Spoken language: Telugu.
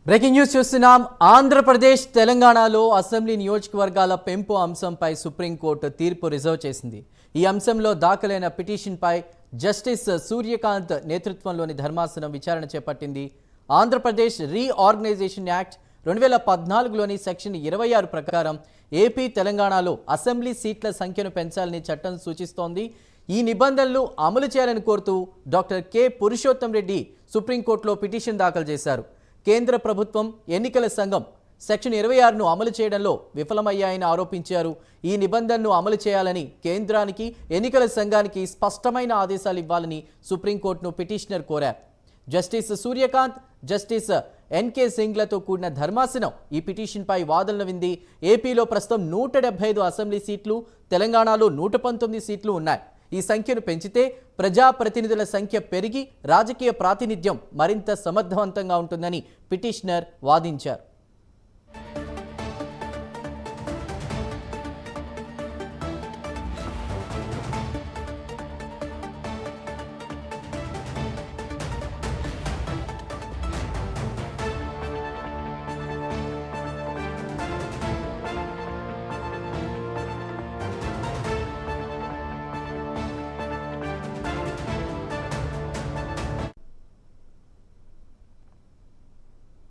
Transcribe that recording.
బ్రేకింగ్ న్యూస్ చూస్తున్నాం. ఆంధ్రప్రదేశ్ తెలంగాణలో అసెంబ్లీ నియోజకవర్గాల పెంపు అంశంపై సుప్రీంకోర్టు తీర్పు రిజర్వ్ చేసింది. ఈ అంశంలో దాఖలైన పిటిషన్పై జస్టిస్ సూర్యకాంత్ నేతృత్వంలోని ధర్మాసనం విచారణ చేపట్టింది. ఆంధ్రప్రదేశ్ రీఆర్గనైజేషన్ యాక్ట్ 2014లోని సెక్షన్ 26 ప్రకారం ఏపీ తెలంగాణలో అసెంబ్లీ సీట్ల సంఖ్యను పెంచాలని చట్టం సూచిస్తోంది. ఈ నిబంధనలు అమలు చేయాలని కోరుతూ డాక్టర్ కె పురుషోత్తం రెడ్డి సుప్రీంకోర్టులో పిటిషన్ దాఖలు చేశారు. కేంద్ర ప్రభుత్వం ఎన్నికల సంఘం సెక్షన్ 26ను అమలు చేయడంలో విఫలమయ్యాయని ఆరోపించారు. ఈ నిబంధనను అమలు చేయాలని కేంద్రానికి ఎన్నికల సంఘానికి స్పష్టమైన ఆదేశాలు ఇవ్వాలని సుప్రీంకోర్టును పిటిషనర్ కోరారు. జస్టిస్ సూర్యకాంత్, జస్టిస్ ఎన్కే సింగ్లతో కూడిన ధర్మాసనం ఈ పిటిషన్పై వాదనలు వింది. ఏపీలో ప్రస్తుతం 175 అసెంబ్లీ సీట్లు, తెలంగాణలో 119 సీట్లు ఉన్నాయి. ఈ సంఖ్యను పెంచితే ప్రజాప్రతినిధుల సంఖ్య పెరిగి రాజకీయ ప్రాతినిధ్యం మరింత సమర్థవంతంగా ఉంటుందని పిటిషనర్ వాదించారు.